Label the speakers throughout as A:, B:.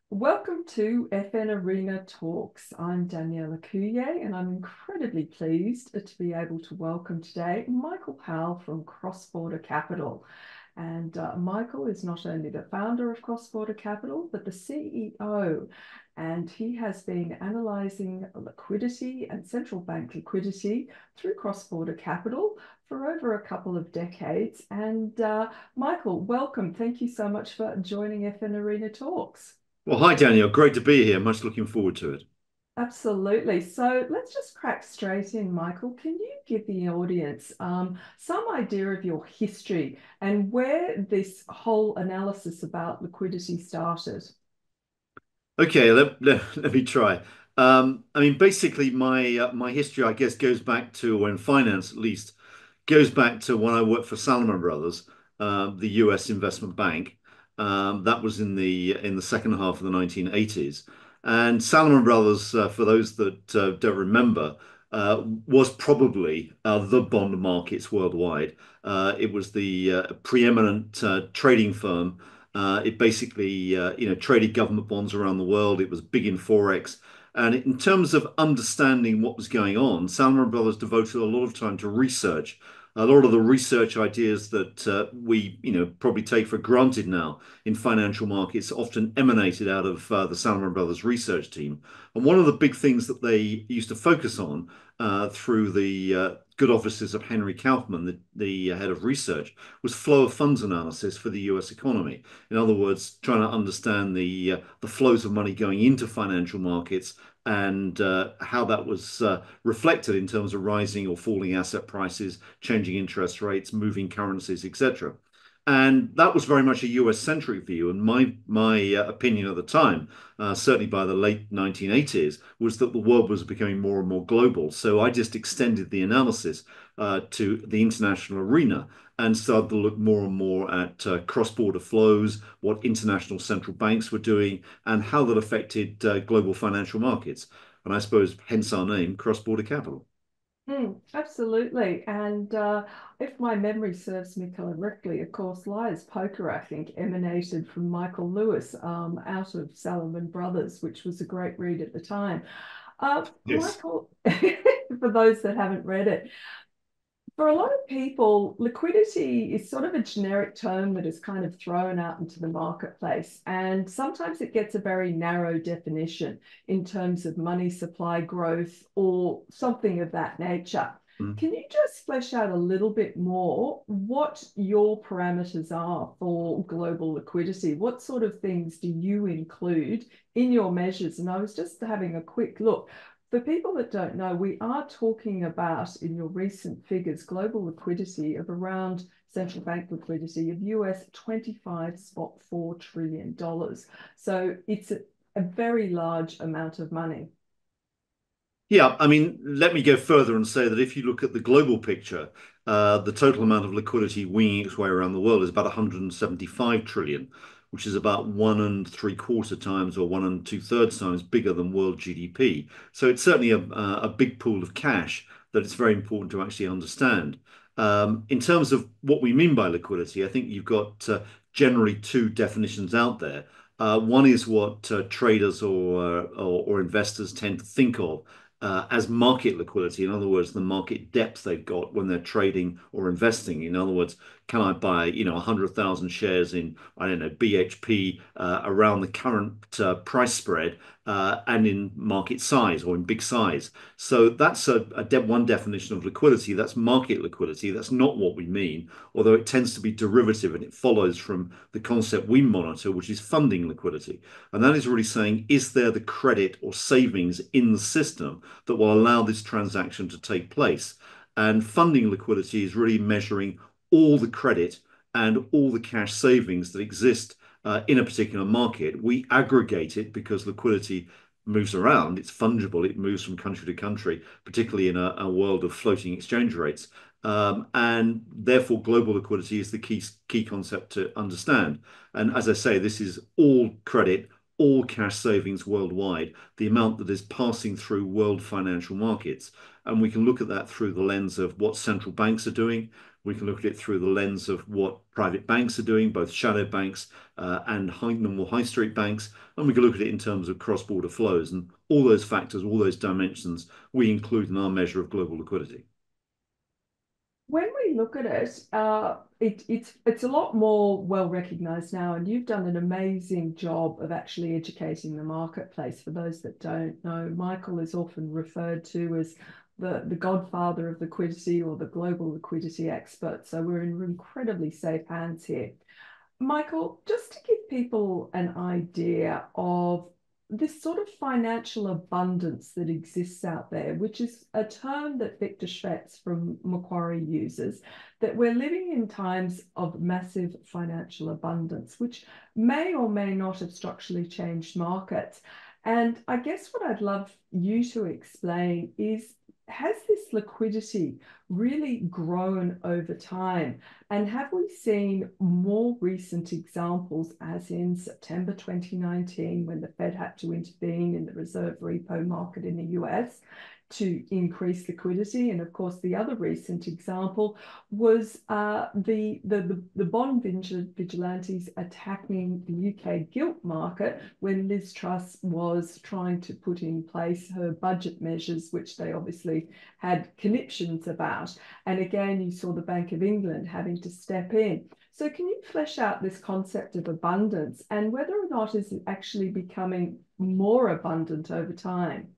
A: Welcome to FNArena Talks. I'm Daniela Couillet, and I'm incredibly pleased to be able to welcome today Michael Howell from CrossBorder Capital. And Michael is not only the founder of CrossBorder Capital, but the CEO. And he has been analysing liquidity and central bank liquidity through CrossBorder Capital for over a couple of decades. And Michael, welcome. Thank you so much for joining FNArena Talks.
B: Well, hi, Daniel. Great to be here. Much looking forward to it.
A: Absolutely. So let's just crack straight in, Michael. Can you give the audience some idea of your history and where this whole analysis about liquidity started?
B: Okay, let me try. Basically, my history, I guess, goes back to, or in finance at least, goes back to when I worked for Salomon Brothers, the U.S. investment bank. That was in the second half of the 1980s. And Salomon Brothers, for those that don't remember, was probably the bond markets worldwide. It was the preeminent trading firm. It basically, traded government bonds around the world. It was big in Forex. And in terms of understanding what was going on, Salomon Brothers devoted a lot of time to research. A lot of the research ideas that we, probably take for granted now in financial markets often emanated out of the Salomon Brothers research team. And one of the big things that they used to focus on through the good offices of Henry Kaufman, the head of research, was flow of funds analysis for the US economy. In other words, trying to understand the flows of money going into financial markets and how that was reflected in terms of rising or falling asset prices, changing interest rates, moving currencies, etc. And that was very much a US centric view. And my opinion at the time, certainly by the late 1980s, was that the world was becoming more and more global. So I just extended the analysis to the international arena and started to look more and more at cross-border flows, what international central banks were doing, and how that affected global financial markets. And I suppose hence our name, Cross-Border Capital.
A: Absolutely. And if my memory serves me correctly, of course, Liar's Poker, I think, emanated from Michael Lewis out of Salomon Brothers, which was a great read at the time.
B: Yes.
A: Michael, for those that haven't read it, for a lot of people, liquidity is sort of a generic term that is kind of thrown out into the marketplace. And sometimes it gets a very narrow definition in terms of money supply growth or something of that nature.
B: Mm.
A: Can you just flesh out a little bit more what your parameters are for global liquidity? What sort of things do you include in your measures? And I was just having a quick look. For people that don't know, we are talking about, in your recent figures, global liquidity of around central bank liquidity of US $25.4 trillion. So it's a very large amount of money.
B: Yeah, let me go further and say that if you look at the global picture, the total amount of liquidity winging its way around the world is about 175 trillion, which is about 1.75 times or 1 2/3 times bigger than world GDP. So it's certainly a big pool of cash that it's very important to actually understand. In terms of what we mean by liquidity, I think you've got generally two definitions out there. One is what traders or investors tend to think of as market liquidity. In other words, the market depth they've got when they're trading or investing. In other words, can I buy, 100,000 shares in, I don't know, BHP around the current price spread and in market size or in big size? So that's one definition of liquidity. That's market liquidity. That's not what we mean, although it tends to be derivative and it follows from the concept we monitor, which is funding liquidity. And that is really saying, is there the credit or savings in the system that will allow this transaction to take place? And funding liquidity is really measuring all the credit and all the cash savings that exist in a particular market. We aggregate it because liquidity moves around. It's fungible. It moves from country to country, particularly in a world of floating exchange rates. And therefore, global liquidity is the key concept to understand. And as I say, this is all credit, all cash savings worldwide, the amount that is passing through world financial markets. And we can look at that through the lens of what central banks are doing. We can look at it through the lens of what private banks are doing, both shadow banks and normal high street banks. And we can look at it in terms of cross-border flows. And all those factors, all those dimensions, we include in our measure of global liquidity.
A: When we look at it, it's a lot more well recognized now, and you've done an amazing job of actually educating the marketplace. For those that don't know, Michael is often referred to as the godfather of liquidity or the global liquidity expert. So we're in incredibly safe hands here. Michael, just to give people an idea of this sort of financial abundance that exists out there, which is a term that Victor Schwetz from Macquarie uses, that we're living in times of massive financial abundance, which may or may not have structurally changed markets. And I guess what I'd love you to explain is, has this liquidity really grown over time? And have we seen more recent examples, as in September 2019, when the Fed had to intervene in the reserve repo market in the US to increase liquidity? And of course, the other recent example was the bond vigilantes attacking the UK gilt market when Liz Truss was trying to put in place her budget measures, which they obviously had conniptions about. And again, you saw the Bank of England having to step in. So can you flesh out this concept of abundance and whether or not it's actually becoming more abundant over time?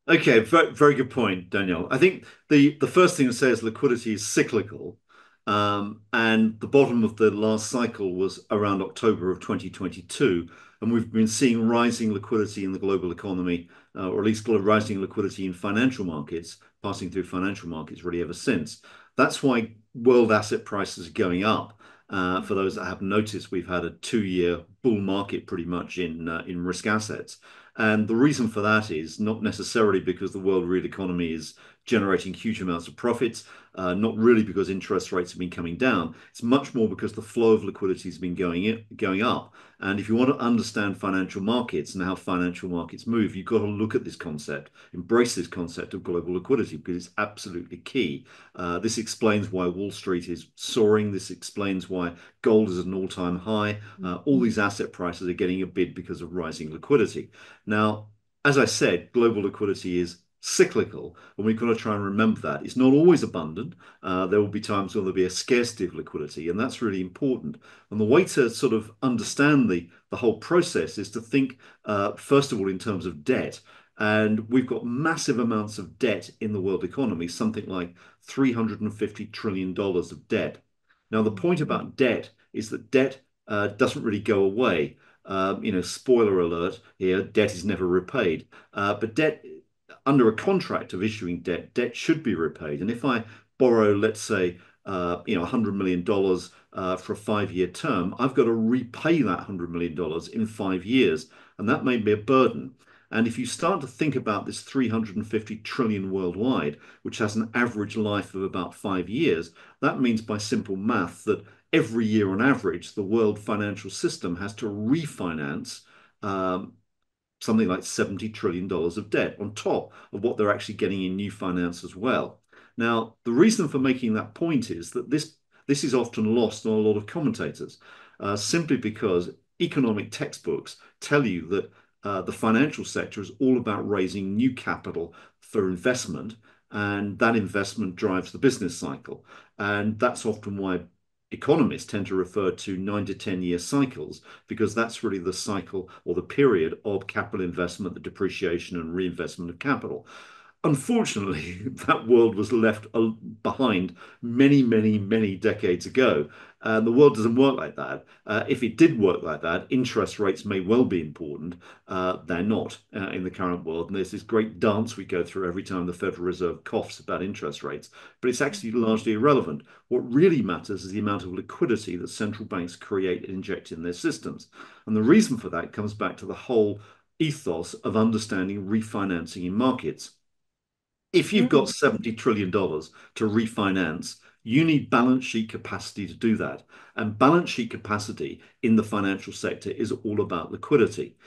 B: Okay, very, very good point, Danielle. I think the first thing to say is liquidity is cyclical, and the bottom of the last cycle was around October of 2022, and we've been seeing rising liquidity in the global economy, or at least rising liquidity in financial markets, passing through financial markets really ever since. That's why world asset prices are going up. For those that haven't noticed, we've had a 2-year bull market pretty much in risk assets. And the reason for that is not necessarily because the world real economy is generating huge amounts of profits, not really because interest rates have been coming down. It's much more because the flow of liquidity has been going up. And if you want to understand financial markets and how financial markets move, you've got to look at this concept, embrace this concept of global liquidity, because it's absolutely key. This explains why Wall Street is soaring. This explains why gold is at an all-time high. All these asset prices are getting a bid because of rising liquidity. Now, as I said, global liquidity is cyclical, and we've got to try and remember that. It's not always abundant. There will be times when there'll be a scarcity of liquidity, and that's really important. And the way to sort of understand the whole process is to think, first of all, in terms of debt. And we've got massive amounts of debt in the world economy, something like $350 trillion of debt. Now, the point about debt is that debt doesn't really go away. Spoiler alert here, debt is never repaid. But debt, under a contract of issuing debt, debt should be repaid. And if I borrow, let's say, $100 million for a 5-year term, I've got to repay that $100 million in 5 years. And that may be a burden. And if you start to think about this 350 trillion worldwide, which has an average life of about 5 years, that means by simple math that every year on average, the world financial system has to refinance something like $70 trillion of debt on top of what they're actually getting in new finance as well. Now, the reason for making that point is that this is often lost on a lot of commentators, simply because economic textbooks tell you that the financial sector is all about raising new capital for investment, and that investment drives the business cycle. And that's often why economists tend to refer to 9 to 10 year cycles, because that's really the cycle or the period of capital investment, the depreciation and reinvestment of capital. Unfortunately, that world was left behind many, many, many decades ago. The world doesn't work like that. If it did work like that, interest rates may well be important. They're not in the current world. And there's this great dance we go through every time the Federal Reserve coughs about interest rates. But it's actually largely irrelevant. What really matters is the amount of liquidity that central banks create and inject in their systems. And the reason for that comes back to the whole ethos of understanding refinancing in markets. If you've got $70 trillion to refinance, you need balance sheet capacity to do that. And balance sheet capacity in the financial sector is all about liquidity.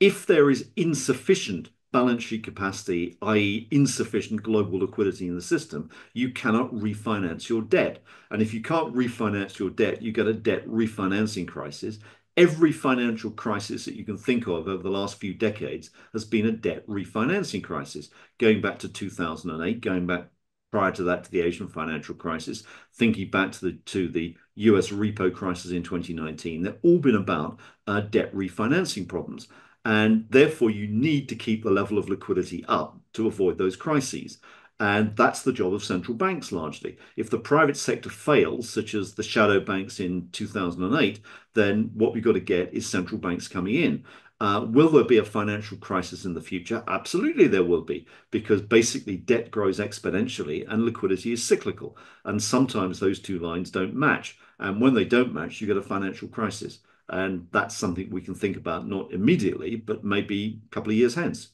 B: If there is insufficient balance sheet capacity, i.e., insufficient global liquidity in the system, you cannot refinance your debt. And if you can't refinance your debt, you get a debt refinancing crisis. Every financial crisis that you can think of over the last few decades has been a debt refinancing crisis, going back to 2008, going back prior to that to the Asian financial crisis, thinking back to the US repo crisis in 2019. They've all been about debt refinancing problems. And therefore, you need to keep the level of liquidity up to avoid those crises. And that's the job of central banks largely. If the private sector fails, such as the shadow banks in 2008, then what we've got to get is central banks coming in. Will there be a financial crisis in the future? Absolutely, there will be, because basically debt grows exponentially and liquidity is cyclical. And sometimes those two lines don't match. And when they don't match, you get a financial crisis. And that's something we can think about not immediately, but maybe a couple of years hence.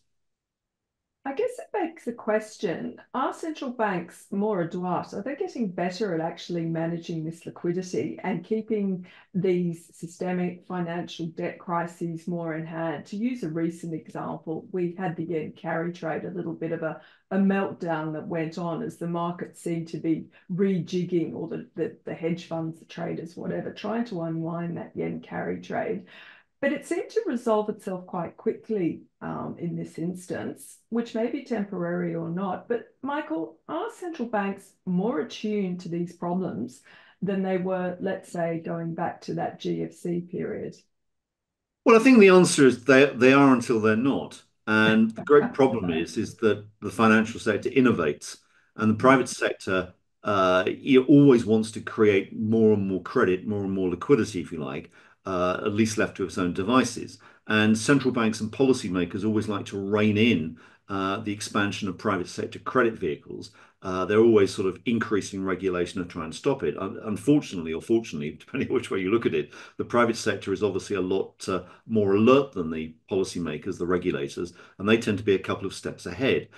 A: I guess it begs the question, are central banks more adroit? Are they getting better at actually managing this liquidity and keeping these systemic financial debt crises more in hand? To use a recent example, we had the yen carry trade, a little bit of a meltdown that went on as the market seemed to be rejigging, or the hedge funds, the traders, whatever, trying to unwind that yen carry trade. But it seemed to resolve itself quite quickly in this instance, which may be temporary or not. But Michael, are central banks more attuned to these problems than they were, let's say, going back to that GFC period?
B: Well, I think the answer is they are until they're not. And the great problem is that the financial sector innovates, and the private sector always wants to create more and more credit, more and more liquidity, if you like, at least left to its own devices. And central banks and policymakers always like to rein in the expansion of private sector credit vehicles. They're always sort of increasing regulation to try and stop it. Unfortunately, or fortunately, depending on which way you look at it, the private sector is obviously a lot more alert than the policymakers, the regulators, and they tend to be a couple of steps ahead.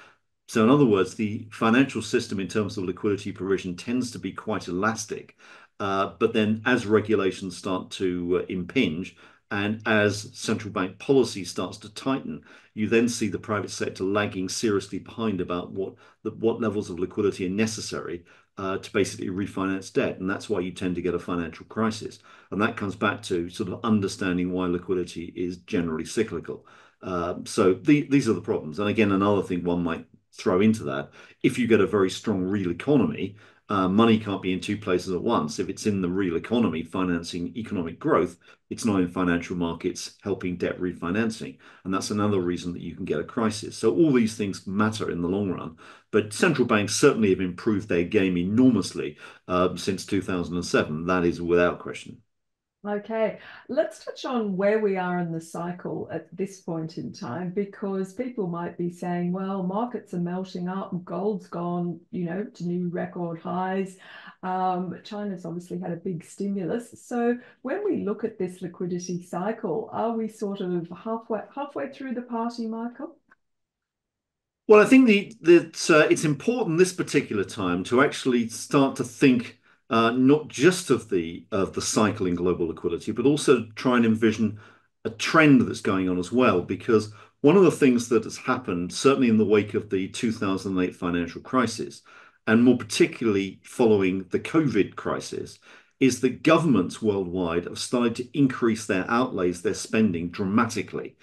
B: So, in other words, the financial system in terms of liquidity provision tends to be quite elastic. But then, as regulations start to impinge and as central bank policy starts to tighten, you then see the private sector lagging seriously behind about what levels of liquidity are necessary to basically refinance debt. And that's why you tend to get a financial crisis. And that comes back to sort of understanding why liquidity is generally cyclical. These are the problems. And again, another thing one might throw into that, if you get a very strong real economy, money can't be in two places at once. If it's in the real economy financing economic growth, it's not in financial markets helping debt refinancing. And that's another reason that you can get a crisis. So all these things matter in the long run. But central banks certainly have improved their game enormously since 2007. That is without question.
A: Okay, let's touch on where we are in the cycle at this point in time, because people might be saying, well, markets are melting up, gold's gone, to new record highs. China's obviously had a big stimulus. So when we look at this liquidity cycle, are we sort of halfway through the party, Michael?
B: Well, I think that it's important this particular time to actually start to think not just of the cycle in global liquidity, but also try and envision a trend that's going on as well. Because one of the things that has happened, certainly in the wake of the 2008 financial crisis, and more particularly following the COVID crisis, is that governments worldwide have started to increase their outlays, their spending dramatically.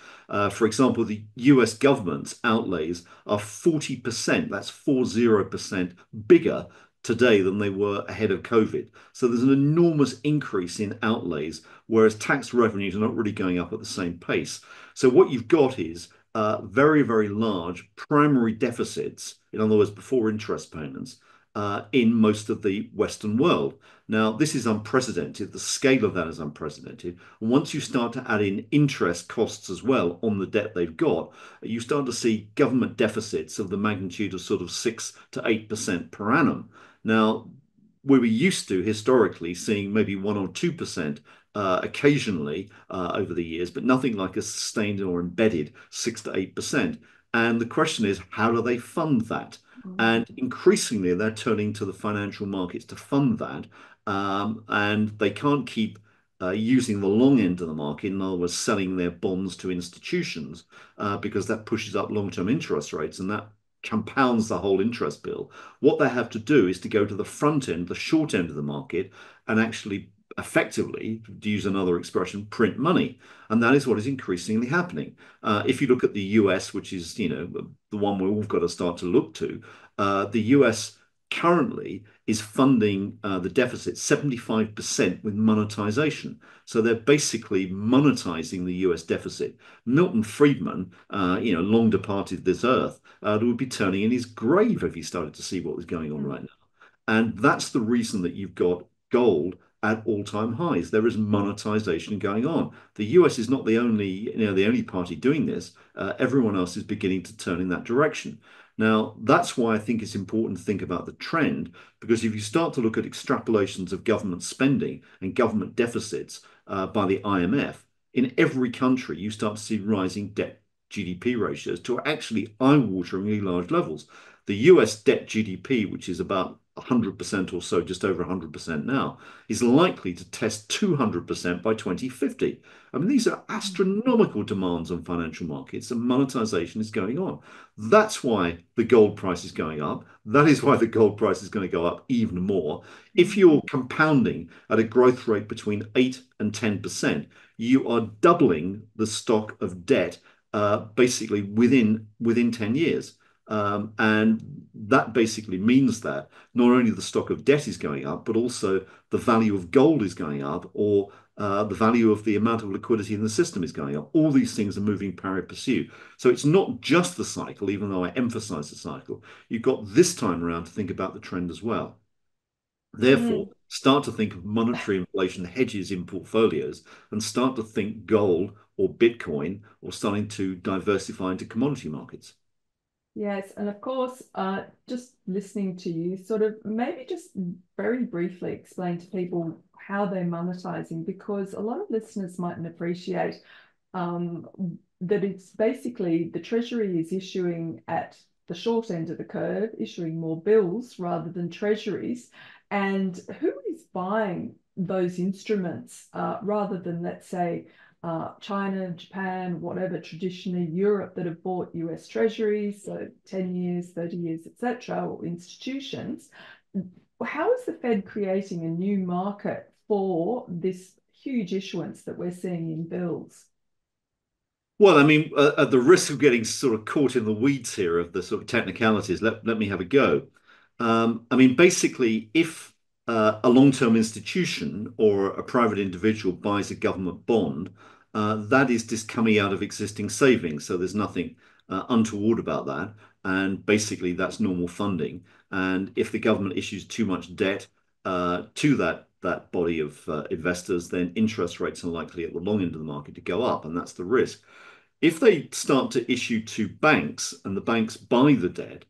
B: For example, the US government's outlays are 40%, that's 40% bigger today than they were ahead of COVID. So there's an enormous increase in outlays, whereas tax revenues are not really going up at the same pace. So what you've got is very, very large primary deficits, in other words, before interest payments, in most of the Western world. Now, this is unprecedented. The scale of that is unprecedented. And once you start to add in interest costs as well on the debt they've got, you start to see government deficits of the magnitude of sort of 6 to 8% per annum. Now, we were used to historically seeing maybe 1 or 2% occasionally over the years, but nothing like a sustained or embedded 6 to 8%. And the question is, how do they fund that? And increasingly, they're turning to the financial markets to fund that. And they can't keep using the long end of the market, in other words, selling their bonds to institutions, because that pushes up long-term interest rates and that compounds the whole interest bill. What they have to do is to go to the front end, the short end of the market, and actually effectively, to use another expression, print money. And that is what is increasingly happening. If you look at the US, which is, the one we've all got to start to look to, the US currently is funding the deficit 75% with monetization. So they're basically monetizing the US deficit. Milton Friedman, long departed this earth, would be turning in his grave if he started to see what was going on right now. And that's the reason that you've got gold at all-time highs. There is monetization going on. The US is not the only party doing this. Everyone else is beginning to turn in that direction. Now, that's why I think it's important to think about the trend, because if you start to look at extrapolations of government spending and government deficits by the IMF, in every country, you start to see rising debt GDP ratios to actually eye-wateringly large levels. The US debt GDP, which is about 100% or so, just over 100% now, is likely to test 200% by 2050. I mean, these are astronomical demands on financial markets, and monetization is going on. That's why the gold price is going up. That is why the gold price is going to go up even more. If you're compounding at a growth rate between 8 and 10%, you are doubling the stock of debt basically within 10 years. And that basically means that not only the stock of debt is going up, but also the value of gold is going up, or the value of the amount of liquidity in the system is going up. All these things are moving pari passu. So it's not just the cycle, even though I emphasize the cycle. You've got this time around to think about the trend as well. Therefore,
A: Mm.
B: start to think of monetary inflation hedges in portfolios and start to think gold or Bitcoin, or starting to diversify into commodity markets.
A: Yes, and of course, just listening to you, sort of maybe just very briefly explain to people how they're monetizing, because a lot of listeners mightn't appreciate um, that it's basically the Treasury is issuing at the short end of the curve, issuing more bills rather than treasuries. And who is buying those instruments rather than, let's say, China, Japan, whatever, traditionally Europe, that have bought US treasuries, so 10 years, 30 years, etc., or institutions. How is the Fed creating a new market for this huge issuance that we're seeing in bills?
B: Well, I mean, at the risk of getting sort of caught in the weeds here of the sort of technicalities, let me have a go. I mean, basically, if a long-term institution or a private individual buys a government bond, that is just coming out of existing savings. So there's nothing untoward about that. And basically, that's normal funding. And if the government issues too much debt to that body of investors, then interest rates are likely at the long end of the market to go up, and that's the risk. If they start to issue to banks and the banks buy the debt,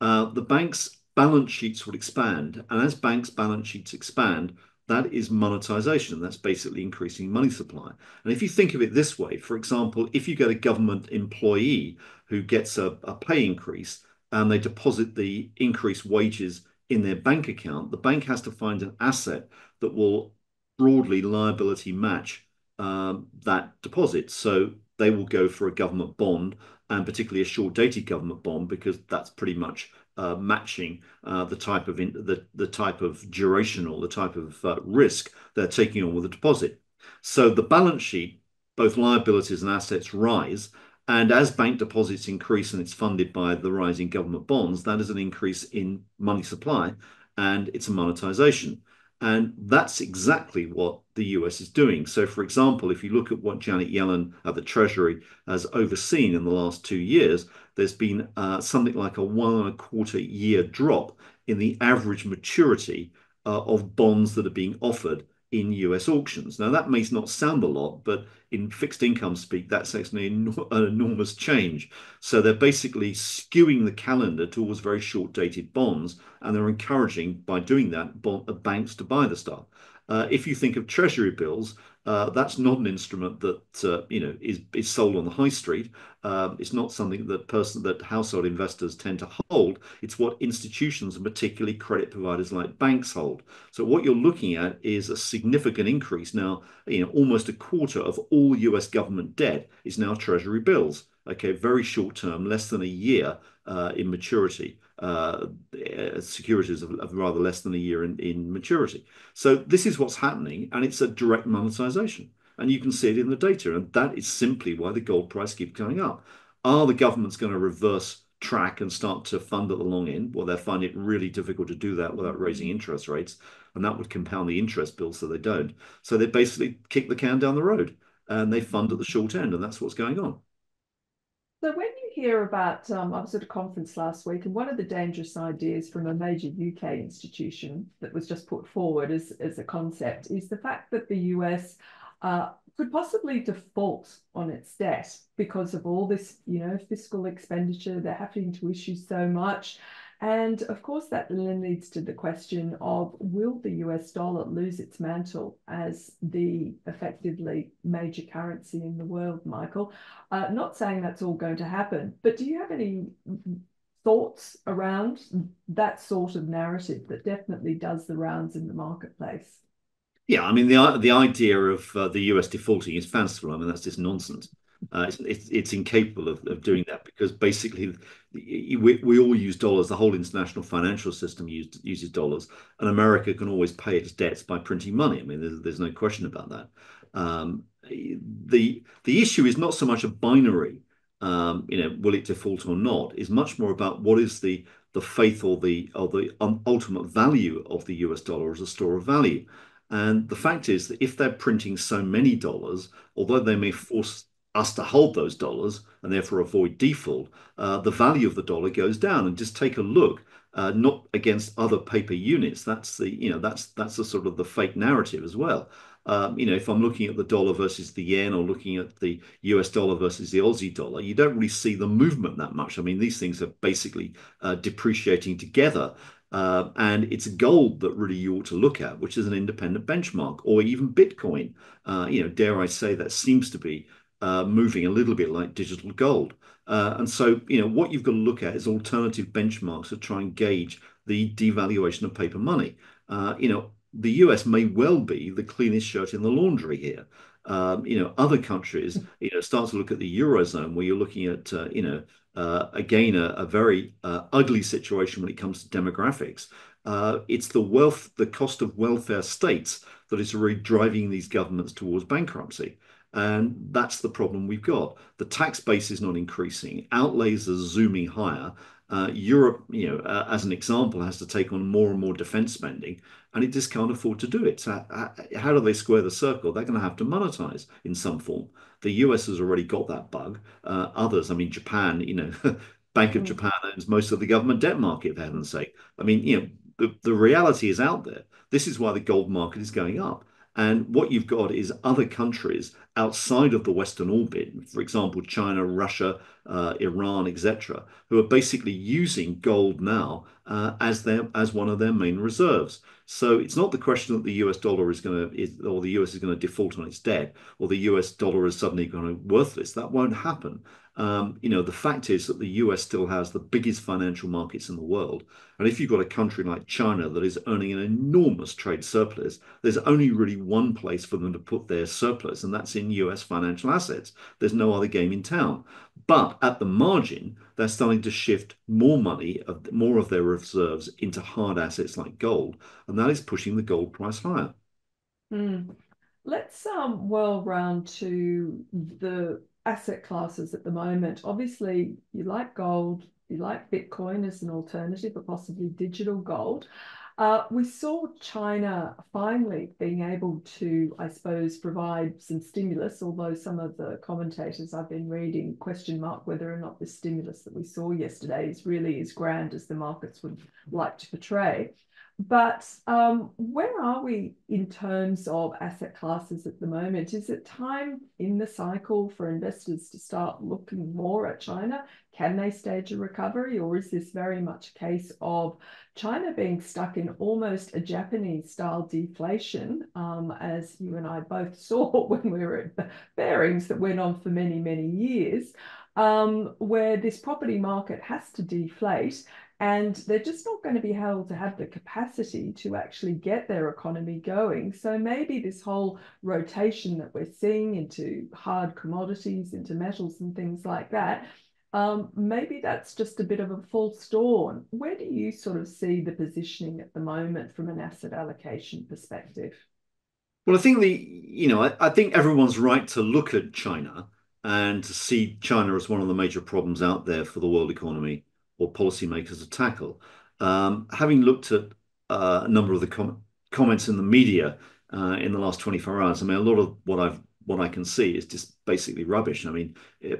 B: the banks' balance sheets will expand. And as banks' balance sheets expand, that is monetization. That's basically increasing money supply. And if you think of it this way, for example, if you get a government employee who gets a pay increase and they deposit the increased wages in their bank account, the bank has to find an asset that will broadly liability match that deposit. So they will go for a government bond, and particularly a short-dated government bond, because that's pretty much matching the type of the type of duration or the type of risk they're taking on with a deposit. So the balance sheet, both liabilities and assets, rise. And as bank deposits increase and it's funded by the rising government bonds, that is an increase in money supply, and it's a monetization. And that's exactly what the US is doing. So, for example, if you look at what Janet Yellen at the Treasury has overseen in the last 2 years, there's been something like a 1.25 year drop in the average maturity of bonds that are being offered in US auctions. Now, that may not sound a lot, but in fixed income speak, that's actually an enormous change. So they're basically skewing the calendar towards very short dated bonds, and they're encouraging, by doing that, banks to buy the stuff. If you think of treasury bills, That's not an instrument that is sold on the high street. It's not something that household investors tend to hold. It's what institutions, and particularly credit providers like banks, hold. So what you're looking at is a significant increase now. Almost a quarter of all US government debt is now Treasury bills. Okay, very short term, less than a year in maturity. Securities of rather less than a year in maturity. So this is what's happening, and it's a direct monetization. And you can see it in the data. And that is simply why the gold price keeps going up. Are the governments going to reverse track and start to fund at the long end? Well, they find it really difficult to do that without raising interest rates. And that would compound the interest bill, so they don't. So they basically kick the can down the road and they fund at the short end. And that's what's going on.
A: So when you hear about, I was at a conference last week, and one of the dangerous ideas from a major UK institution that was just put forward as a concept is the fact that the US could possibly default on its debt because of all this, fiscal expenditure. They're having to issue so much. And of course, that then leads to the question of, will the US dollar lose its mantle as the effectively major currency in the world, Michael? Not saying that's all going to happen, but do you have any thoughts around that sort of narrative that definitely does the rounds in the marketplace?
B: Yeah, I mean the idea of the US defaulting is fanciful. I mean that's just nonsense. It's incapable of doing that because basically we all use dollars. The whole international financial system uses dollars, and America can always pay its debts by printing money. I mean there's no question about that. The issue is not so much a binary. Will it default or not? Is much more about what is the faith or the ultimate value of the US dollar as a store of value. And the fact is that if they're printing so many dollars, although they may force us to hold those dollars and therefore avoid default, the value of the dollar goes down. And just take a look, not against other paper units. That's the sort of the fake narrative as well. If I'm looking at the dollar versus the yen or looking at the US dollar versus the Aussie dollar, you don't really see the movement that much. I mean, these things are basically depreciating together. And it's gold that really you ought to look at, which is an independent benchmark, or even Bitcoin. Dare I say that seems to be moving a little bit like digital gold. And so, what you've got to look at is alternative benchmarks to try and gauge the devaluation of paper money. The US may well be the cleanest shirt in the laundry here. Other countries, start to look at the Eurozone where you're looking at, again, a very ugly situation when it comes to demographics. It's the cost of welfare states that is really driving these governments towards bankruptcy. And that's the problem we've got. The tax base is not increasing. Outlays are zooming higher. Europe, as an example, has to take on more and more defense spending, and it just can't afford to do it. So how do they square the circle? They're going to have to monetize in some form. The US has already got that bug. Others, I mean, Japan, Bank of
A: Mm.
B: Japan owns most of the government debt market, for heaven's sake. I mean, the reality is out there. This is why the gold market is going up. And what you've got is other countries outside of the Western orbit, for example, China, Russia, Iran, etc., who are basically using gold now as one of their main reserves. So it's not the question that the US dollar or the US is going to default on its debt, or the US dollar is suddenly going to worthless. That won't happen. The fact is that the US still has the biggest financial markets in the world. And if you've got a country like China that is earning an enormous trade surplus, there's only really one place for them to put their surplus, and that's in US financial assets. There's no other game in town. But at the margin, they're starting to shift more money, more of their reserves into hard assets like gold, and that is pushing the gold price higher.
A: Mm. Let's whirl round to the asset classes at the moment. Obviously, you like gold, you like Bitcoin as an alternative, but possibly digital gold. We saw China finally being able to, I suppose, provide some stimulus, although some of the commentators I've been reading question mark whether or not the stimulus that we saw yesterday is really as grand as the markets would like to portray. But where are we in terms of asset classes at the moment? Is it time in the cycle for investors to start looking more at China? Can they stage a recovery, or is this very much a case of China being stuck in almost a Japanese style deflation, as you and I both saw when we were at Bearings that went on for many, many years, where this property market has to deflate and they're just not going to be able to have the capacity to actually get their economy going. So maybe this whole rotation that we're seeing into hard commodities, into metals and things like that, maybe that's just a bit of a false dawn. Where do you sort of see the positioning at the moment from an asset allocation perspective?
B: Well, I think I think everyone's right to look at China and to see China as one of the major problems out there for the world economy or policymakers to tackle. Having looked at a number of the comments in the media in the last 24 hours, I mean, a lot of what I can see is just basically rubbish. I mean,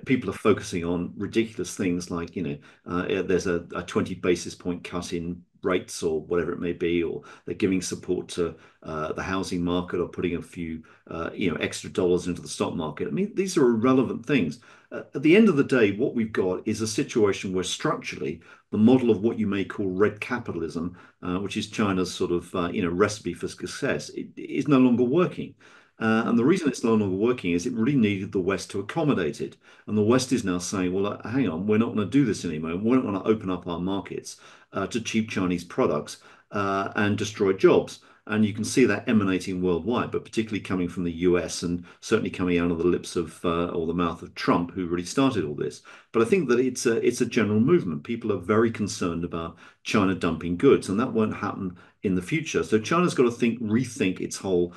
B: people are focusing on ridiculous things like, there's a 20 basis point cut in rates or whatever it may be, or they're giving support to the housing market or putting a few, extra dollars into the stock market. I mean, these are irrelevant things. At the end of the day, what we've got is a situation where structurally the model of what you may call red capitalism, which is China's sort of, recipe for success, it is no longer working. And the reason it's no longer working is it really needed the West to accommodate it. And the West is now saying, well, hang on, we're not going to do this anymore. We're not going to open up our markets to cheap Chinese products and destroy jobs. And you can see that emanating worldwide, but particularly coming from the US and certainly coming out of the lips of or the mouth of Trump, who really started all this. But I think that it's a general movement. People are very concerned about China dumping goods, and that won't happen in the future. So China's got to rethink its whole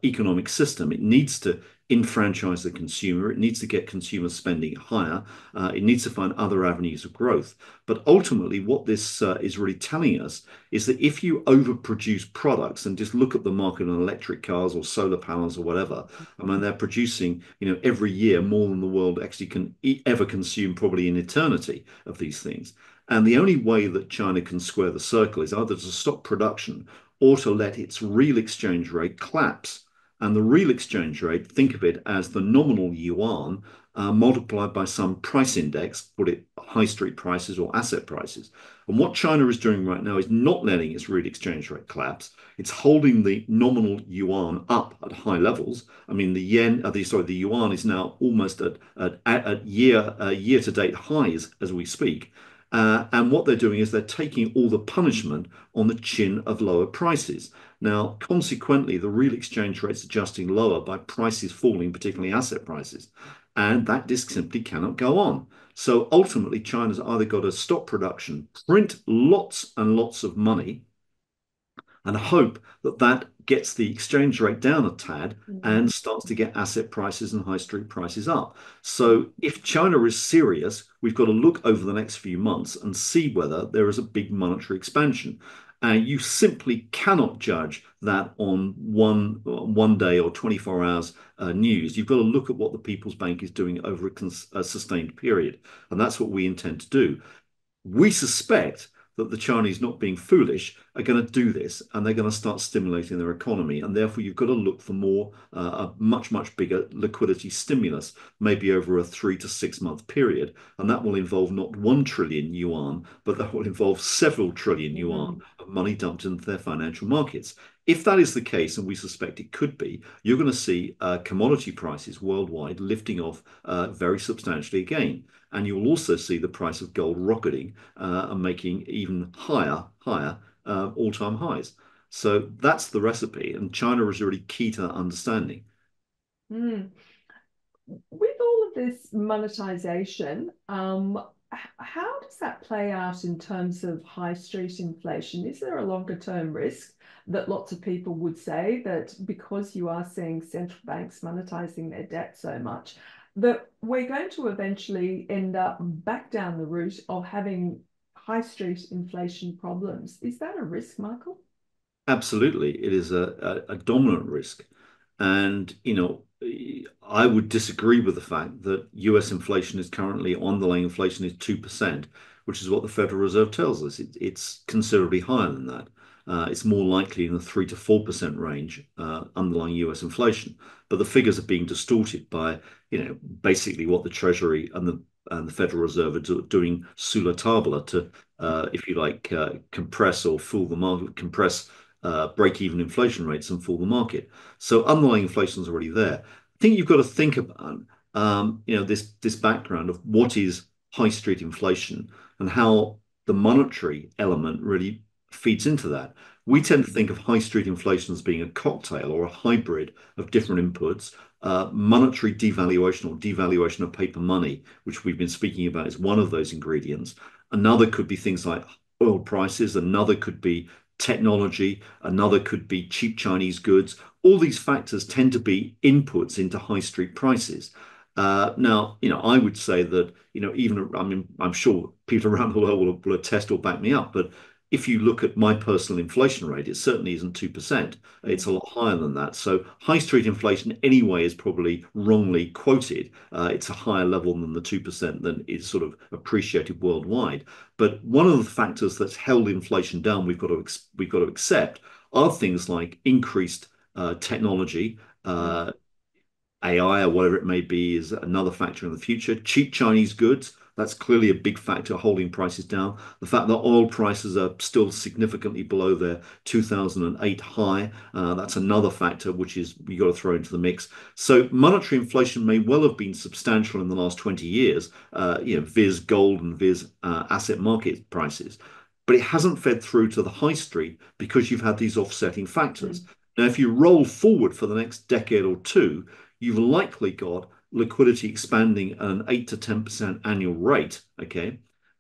B: economic system. It needs to enfranchise the consumer. It needs to get consumer spending higher. It needs to find other avenues of growth. But ultimately, what this is really telling us is that if you overproduce products and just look at the market on electric cars or solar panels or whatever, I mean, they're producing, every year more than the world actually can ever consume probably in eternity of these things. And the only way that China can square the circle is either to stop production or to let its real exchange rate collapse. And the real exchange rate, think of it as the nominal yuan multiplied by some price index, put it high street prices or asset prices. And what China is doing right now is not letting its real exchange rate collapse. It's holding the nominal yuan up at high levels. I mean, the yuan is now almost at year to date highs as we speak. And what they're doing is they're taking all the punishment on the chin of lower prices. Now, consequently, the real exchange rate's adjusting lower by prices falling, particularly asset prices. And that just simply cannot go on. So ultimately, China's either got to stop production, print lots and lots of money, and hope that that gets the exchange rate down a tad
A: Mm-hmm.
B: and starts to get asset prices and high street prices up. So if China is serious, we've got to look over the next few months and see whether there is a big monetary expansion. And you simply cannot judge that on one day or 24 hours news. You've got to look at what the People's Bank is doing over a sustained period. And that's what we intend to do. We suspect that the Chinese, not being foolish, are going to do this and they're going to start stimulating their economy. And therefore, you've got to look for more, a much, much bigger liquidity stimulus, maybe over a 3 to 6 month period. And that will involve not 1 trillion yuan, but that will involve several trillion yuan
A: Mm-hmm.
B: of money dumped into their financial markets. If that is the case, and we suspect it could be, you're going to see commodity prices worldwide lifting off very substantially again. And you will also see the price of gold rocketing and making even higher all-time highs. So that's the recipe, and China is really key to that understanding.
A: Mm. With all of this monetization, how does that play out in terms of high street inflation? Is there a longer term risk that lots of people would say that because you are seeing central banks monetizing their debt so much, that we're going to eventually end up back down the route of having high street inflation problems? Is that a risk, Michael?
B: Absolutely, it is a dominant risk. And, I would disagree with the fact that US inflation is currently, underlying inflation is 2%, which is what the Federal Reserve tells us. It's considerably higher than that. It's more likely in the 3 to 4% range, underlying US inflation. But the figures are being distorted by, basically what the Treasury and the Federal Reserve are doing sulla tabula to, if you like, compress or fool the market, compress break-even inflation rates and fool the market. So underlying inflation is already there. I think you've got to think about, this background of what is high street inflation and how the monetary element really feeds into that. We tend to think of high street inflation as being a cocktail or a hybrid of different inputs. Monetary devaluation or devaluation of paper money, which we've been speaking about, is one of those ingredients. Another could be things like oil prices. Another could be technology. Another could be cheap Chinese goods. All these factors tend to be inputs into high street prices. Now, I would say that, I mean, I'm sure people around the world will attest or back me up, but if you look at my personal inflation rate, it certainly isn't 2%. It's a lot higher than that. So high street inflation anyway is probably wrongly quoted. It's a higher level than the 2% than is sort of appreciated worldwide. But one of the factors that's held inflation down, we've got to accept, are things like increased technology, AI or whatever it may be is another factor in the future. Cheap Chinese goods, that's clearly a big factor holding prices down. The fact that oil prices are still significantly below their 2008 high, that's another factor which is you got to throw into the mix. So monetary inflation may well have been substantial in the last 20 years, viz gold and viz asset market prices. But it hasn't fed through to the high street because you've had these offsetting factors. Now, if you roll forward for the next decade or two, you've likely got liquidity expanding at an 8 to 10% annual rate, okay?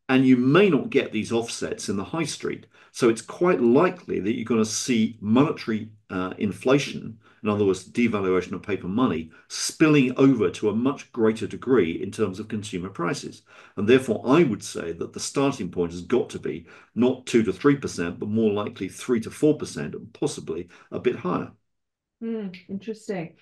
B: And you may not get these offsets in the high street. So it's quite likely that you're going to see monetary inflation, in other words, devaluation of paper money, spilling over to a much greater degree in terms of consumer prices. And therefore, I would say that the starting point has got to be not 2 to 3%, but more likely 3 to 4%, and possibly a bit higher.
A: Interesting.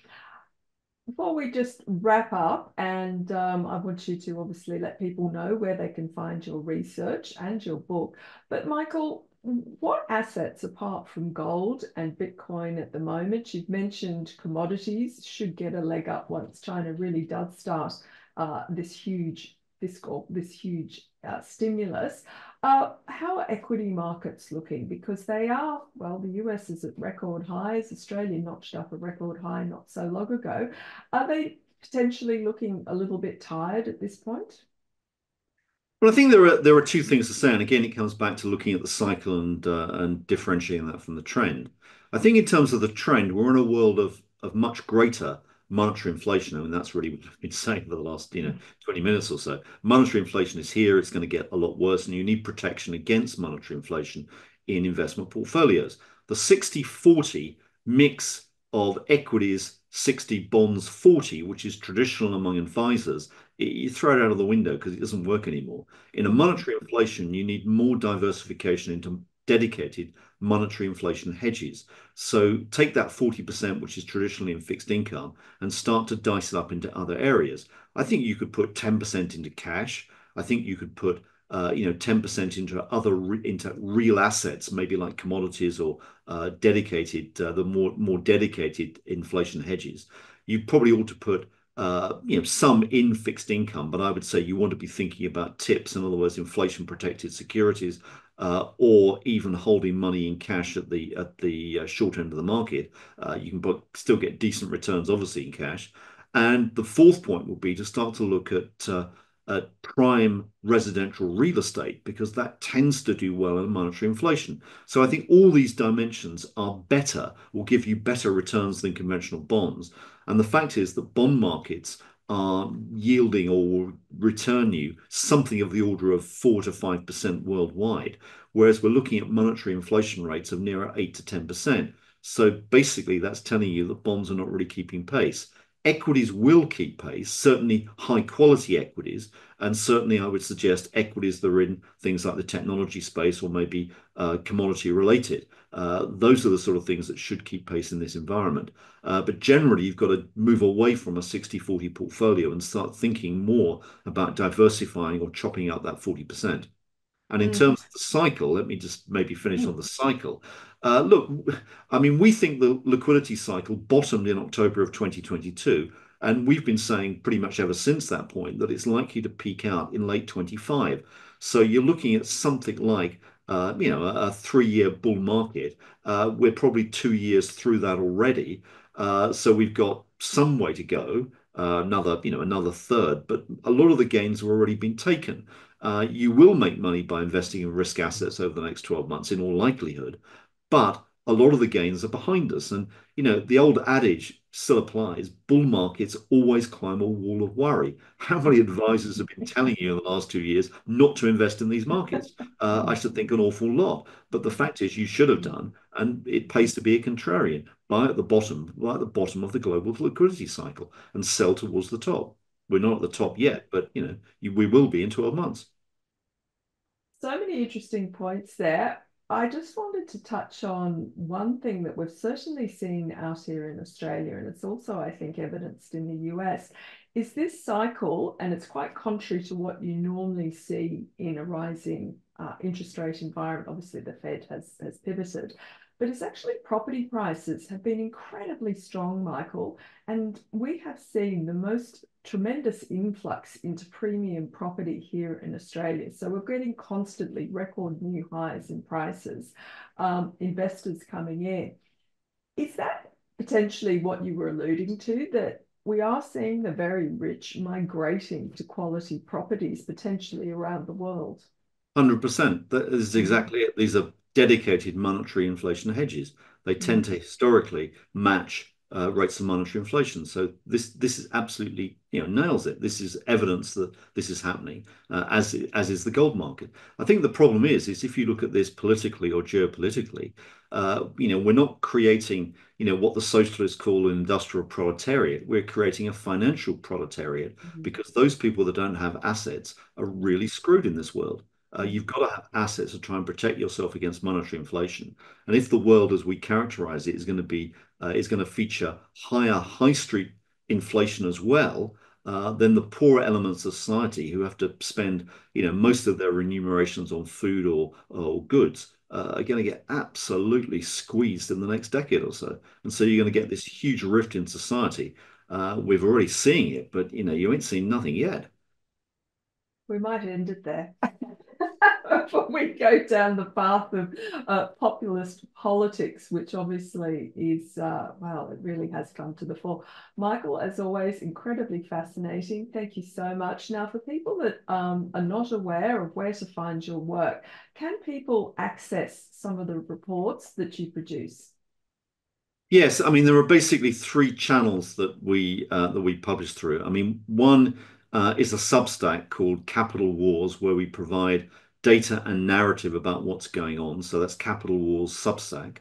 A: Before we just wrap up, and I want you to obviously let people know where they can find your research and your book. But Michael, what assets apart from gold and Bitcoin at the moment? You've mentioned commodities should get a leg up once China really does start this huge stimulus. How are equity markets looking? Because they are, well, the US is at record highs. Australia notched up a record high not so long ago. Are they potentially looking a little bit tired at this point?
B: Well, I think there are two things to say, and again, it comes back to looking at the cycle and differentiating that from the trend. I think in terms of the trend, we're in a world of much greater monetary inflation. I mean, that's really what I've been saying for the last 20 minutes or so. Monetary inflation is here; it's going to get a lot worse, and you need protection against monetary inflation in investment portfolios. The 60-40 mix of equities, 60 bonds, 40, which is traditional among advisors, you throw it out of the window because it doesn't work anymore. In a monetary inflation, you need more diversification into dedicated monetary inflation hedges. So take that 40%, which is traditionally in fixed income, and start to dice it up into other areas. I think you could put 10% into cash. I think you could put 10% into real assets, maybe like commodities or the more dedicated inflation hedges. You probably ought to put some in fixed income, but I would say you want to be thinking about TIPS, in other words, inflation protected securities, or even holding money in cash at the short end of the market. You can still get decent returns, obviously, in cash. And the fourth point would be to start to look at prime residential real estate, because that tends to do well in monetary inflation. So I think all these dimensions will give you better returns than conventional bonds. And the fact is that bond markets are yielding or will return you something of the order of 4 to 5% worldwide, whereas we're looking at monetary inflation rates of nearer 8 to 10%. So basically, that's telling you that bonds are not really keeping pace. Equities will keep pace, certainly high quality equities, and certainly I would suggest equities that are in things like the technology space or maybe commodity related. Those are the sort of things that should keep pace in this environment. But generally, you've got to move away from a 60-40 portfolio and start thinking more about diversifying or chopping out that 40%. And in terms of the cycle, let me just maybe finish on the cycle. Look, I mean, we think the liquidity cycle bottomed in October of 2022, and we've been saying pretty much ever since that point that it's likely to peak out in late 25. So you're looking at something like, a 3-year bull market. We're probably 2 years through that already. So we've got some way to go, another third, but a lot of the gains have already been taken. You will make money by investing in risk assets over the next 12 months in all likelihood, but a lot of the gains are behind us. And, the old adage still applies: bull markets always climb a wall of worry. How many advisors have been telling you in the last 2 years not to invest in these markets? I should think an awful lot. But the fact is, you should have done, and it pays to be a contrarian. Buy at the bottom of the global liquidity cycle and sell towards the top. We're not at the top yet, but we will be in 12 months.
A: So many interesting points there. I just wanted to touch on one thing that we've certainly seen out here in Australia, and it's also, I think, evidenced in the US, is this cycle, and it's quite contrary to what you normally see in a rising interest rate environment. Obviously, the Fed has pivoted, but it's actually property prices have been incredibly strong, Michael, and we have seen the most tremendous influx into premium property here in Australia. So we're getting constantly record new highs in prices, investors coming in. Is that potentially what you were alluding to, that we are seeing the very rich migrating to quality properties potentially around the world?
B: 100%. That is exactly it. These are dedicated monetary inflation hedges. They tend to historically match rates of monetary inflation. So this is absolutely, nails it. This is evidence that this is happening, as is the gold market. I think the problem is if you look at this politically or geopolitically, we're not creating, what the socialists call an industrial proletariat. We're creating a financial proletariat because those people that don't have assets are really screwed in this world. You've got to have assets to try and protect yourself against monetary inflation. And if the world, as we characterize it, is going to feature higher high street inflation as well, then the poorer elements of society who have to spend, most of their remunerations on food or goods are going to get absolutely squeezed in the next decade or so. And so you're going to get this huge rift in society. We've already seeing it, but you ain't seen nothing yet.
A: We might end it there. Before we go down the path of populist politics, which obviously is, well, it really has come to the fore. Michael, as always, incredibly fascinating. Thank you so much. Now, for people that are not aware of where to find your work, can people access some of the reports that you produce?
B: Yes, I mean there are basically three channels that we publish through. I mean, one is a Substack called Capital Wars, where we provide data and narrative about what's going on. So that's Capital Wars Substack.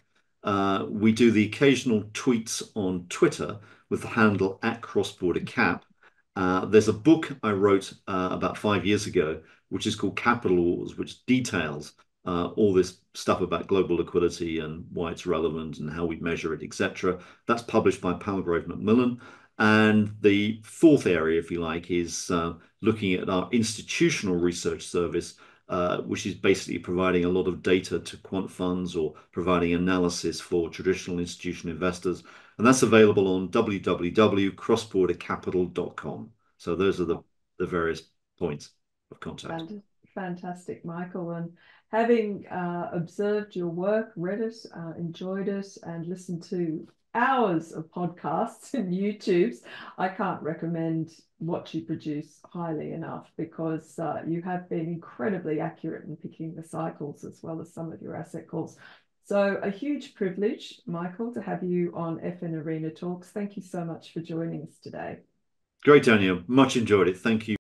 B: We do the occasional tweets on Twitter with the handle at CrossBorder Cap. There's a book I wrote about 5 years ago, which is called Capital Wars, which details all this stuff about global liquidity and why it's relevant and how we measure it, etc. That's published by Palgrave Macmillan. And the fourth area, if you like, is looking at our institutional research service, which is basically providing a lot of data to quant funds or providing analysis for traditional institutional investors. And that's available on www.crossbordercapital.com. So those are the various points of contact.
A: Fantastic, Michael. And having observed your work, read it, enjoyed it, and listened to hours of podcasts and YouTubes, I can't recommend what you produce highly enough, because you have been incredibly accurate in picking the cycles as well as some of your asset calls. So a huge privilege, Michael, to have you on FNArena Talks. Thank you so much for joining us today.
B: Great, Daniel. Much enjoyed it. Thank you.